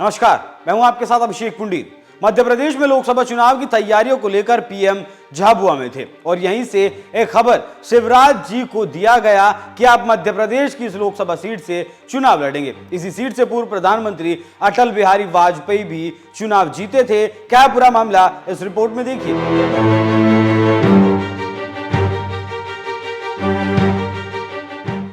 नमस्कार, मैं हूं आपके साथ अभिषेक पुंडीर। मध्य प्रदेश में लोकसभा चुनाव की तैयारियों को लेकर पीएम झाबुआ में थे और यहीं से एक खबर शिवराज जी को दिया गया कि आप मध्य प्रदेश की इस लोकसभा सीट से चुनाव लड़ेंगे। इसी सीट से पूर्व प्रधानमंत्री अटल बिहारी वाजपेयी भी चुनाव जीते थे। क्या पूरा मामला इस रिपोर्ट में देखिए।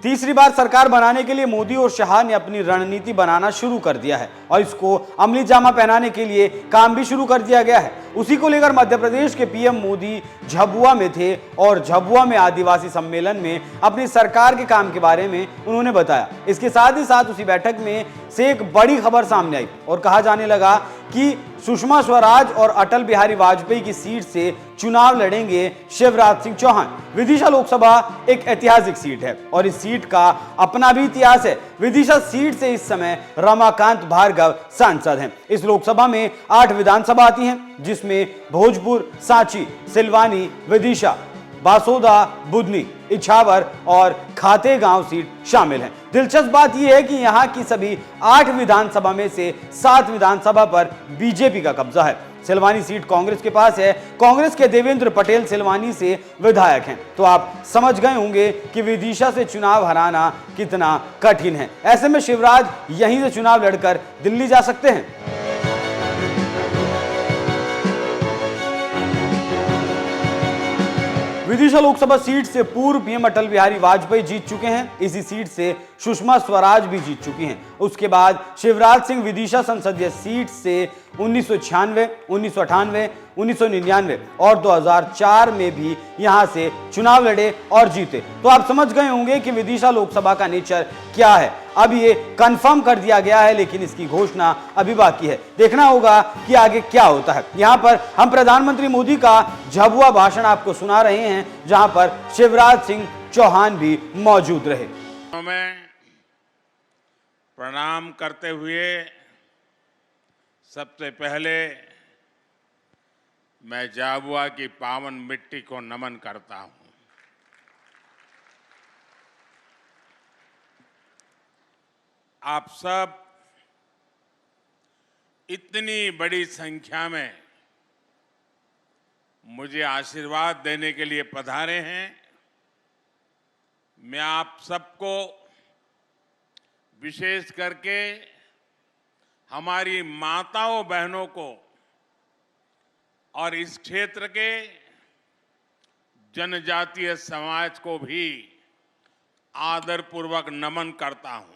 तीसरी बार सरकार बनाने के लिए मोदी और शाह ने अपनी रणनीति बनाना शुरू कर दिया है और इसको अमली जामा पहनाने के लिए काम भी शुरू कर दिया गया है। उसी को लेकर मध्य प्रदेश के पीएम मोदी झाबुआ में थे और झाबुआ में आदिवासी सम्मेलन में अपनी सरकार के काम के बारे में उन्होंने बताया। इसके साथ ही साथ उसी बैठक में से एक बड़ी खबर सामने आई और कहा जाने लगा कि सुषमा स्वराज और अटल बिहारी वाजपेयी की सीट से चुनाव लड़ेंगे शिवराज सिंह चौहान। विदिशा लोकसभा एक ऐतिहासिक सीट है और इस सीट का अपना भी इतिहास है। विदिशा सीट से इस समय रमाकांत भार्गव सांसद हैं। इस लोकसभा में 8 विधानसभा आती हैं, जिसमें भोजपुर, सांची, सिलवानी, विदिशा, बासोदा, बुधनी, इछावर और खातेगांव सीट शामिल हैं। दिलचस्प बात यह है कि यहां की सभी 8 विधानसभा में से 7 विधानसभा पर बीजेपी का कब्जा है। सिलवानी सीट कांग्रेस के पास है। कांग्रेस के देवेंद्र पटेल सिलवानी से विधायक हैं। तो आप समझ गए होंगे कि विदिशा से चुनाव हराना कितना कठिन है। ऐसे में शिवराज यहीं से चुनाव लड़कर दिल्ली जा सकते हैं। विदिशा लोकसभा सीट से पूर्व पीएम अटल बिहारी वाजपेयी जीत चुके हैं। इसी सीट से सुषमा स्वराज भी जीत चुकी हैं। उसके बाद शिवराज सिंह विदिशा संसदीय सीट से 1996, 1998, 1999 और 2004 में भी यहां से चुनाव लड़े और जीते। तो आप समझ गए होंगे कि विदिशा लोकसभा का नेचर क्या है। अब ये कंफर्म कर दिया गया है, लेकिन इसकी घोषणा अभी बाकी है। देखना होगा कि आगे क्या होता है। यहां पर हम प्रधानमंत्री मोदी का झाबुआ भाषण आपको सुना रहे हैं, जहां पर शिवराज सिंह चौहान भी मौजूद रहे। मैं प्रणाम करते हुए सबसे पहले मैं झाबुआ की पावन मिट्टी को नमन करता हूं। आप सब इतनी बड़ी संख्या में मुझे आशीर्वाद देने के लिए पधारे हैं। मैं आप सबको, विशेष करके हमारी माताओं बहनों को और इस क्षेत्र के जनजातीय समाज को भी आदरपूर्वक नमन करता हूं।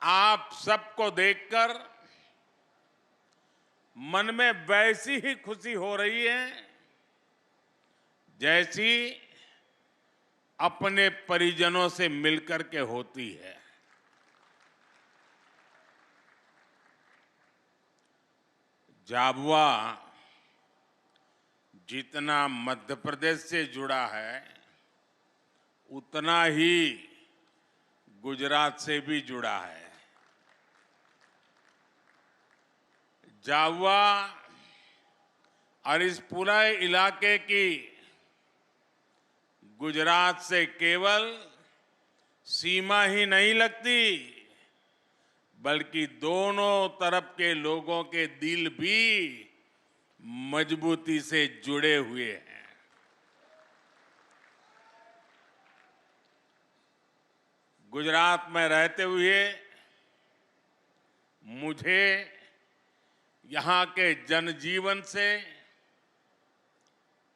आप सबको देखकर मन में वैसी ही खुशी हो रही है जैसी अपने परिजनों से मिलकर के होती है। झाबुआ जितना मध्य प्रदेश से जुड़ा है, उतना ही गुजरात से भी जुड़ा है। झाबुआ और इस पूरे इलाके की गुजरात से केवल सीमा ही नहीं लगती, बल्कि दोनों तरफ के लोगों के दिल भी मजबूती से जुड़े हुए हैं। गुजरात में रहते हुए मुझे यहाँ के जनजीवन से,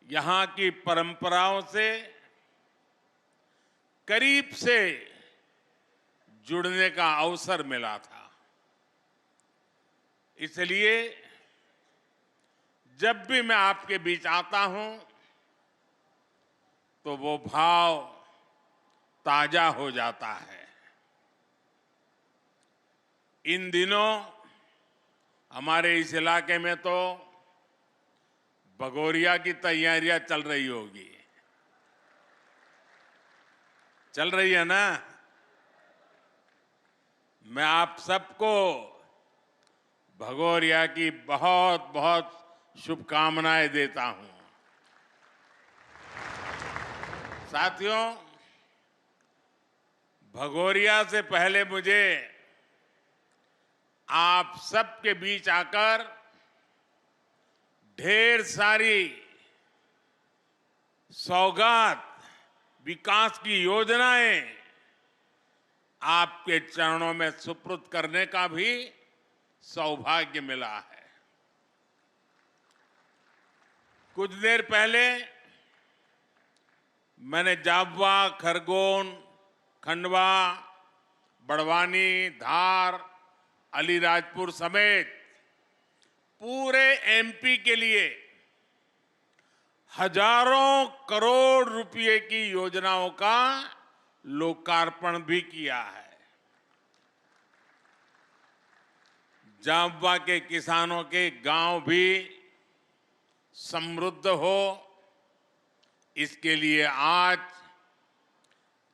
यहाँ की परंपराओं से करीब से जुड़ने का अवसर मिला था। इसलिए जब भी मैं आपके बीच आता हूं तो वो भाव ताजा हो जाता है। इन दिनों हमारे इस इलाके में तो भगोरिया की तैयारियां चल रही होगी। चल रही है ना? मैं आप सबको भगोरिया की बहुत बहुत शुभकामनाएं देता हूं। साथियों, भगोरिया से पहले मुझे आप सबके बीच आकर ढेर सारी सौगात, विकास की योजनाएं आपके चरणों में सुपुर्द करने का भी सौभाग्य मिला है। कुछ देर पहले मैंने झाबुआ, खरगोन, खंडवा, बड़वानी, धार, अलीराजपुर समेत पूरे एमपी के लिए हजारों करोड़ रुपए की योजनाओं का लोकार्पण भी किया है। झाबुआ के किसानों के गांव भी समृद्ध हो, इसके लिए आज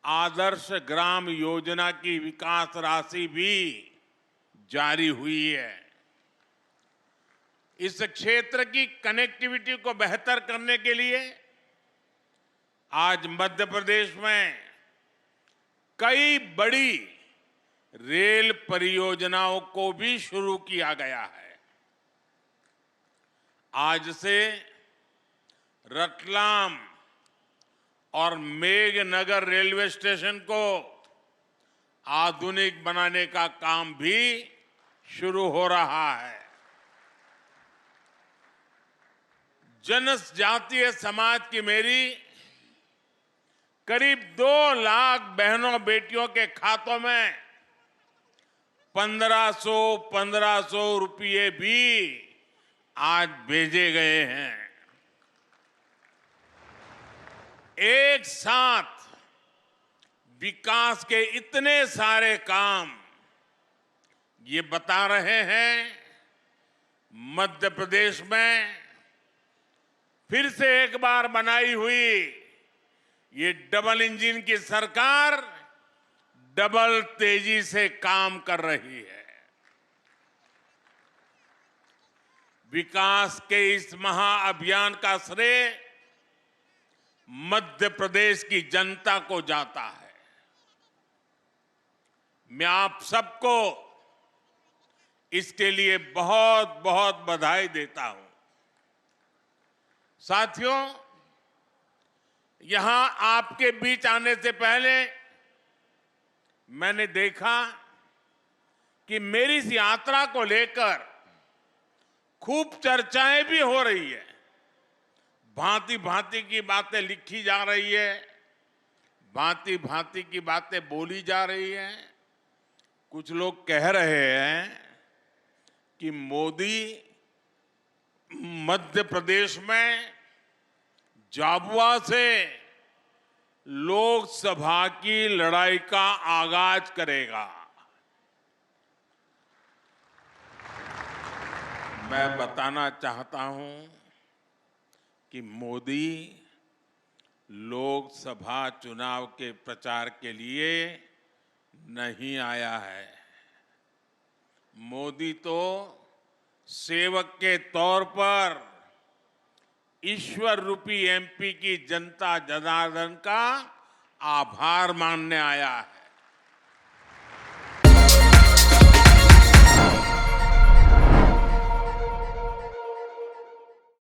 आदर्श ग्राम योजना की विकास राशि भी जारी हुई है। इस क्षेत्र की कनेक्टिविटी को बेहतर करने के लिए आज मध्य प्रदेश में कई बड़ी रेल परियोजनाओं को भी शुरू किया गया है। आज से रतलाम और मेघनगर रेलवे स्टेशन को आधुनिक बनाने का काम भी शुरू हो रहा है। जनजातीय समाज की मेरी करीब 2 लाख बहनों बेटियों के खातों में 1500 रुपये भी आज भेजे गए हैं। एक साथ विकास के इतने सारे काम ये बता रहे हैं मध्य प्रदेश में फिर से एक बार बनाई हुई ये डबल इंजन की सरकार डबल तेजी से काम कर रही है। विकास के इस महाअभियान का श्रेय मध्य प्रदेश की जनता को जाता है। मैं आप सबको इसके लिए बहुत बहुत बधाई देता हूं। साथियों, यहां आपके बीच आने से पहले मैंने देखा कि मेरी इस यात्रा को लेकर खूब चर्चाएं भी हो रही है। भांति भांति की बातें लिखी जा रही है, भांति भांति की बातें बोली जा रही हैं। कुछ लोग कह रहे हैं कि मोदी मध्य प्रदेश में झाबुआ से लोकसभा की लड़ाई का आगाज करेगा। मैं बताना चाहता हूं कि मोदी लोकसभा चुनाव के प्रचार के लिए नहीं आया है। मोदी तो सेवक के तौर पर ईश्वर रूपी एमपी की जनता जनार्दन का आभार मानने आया है।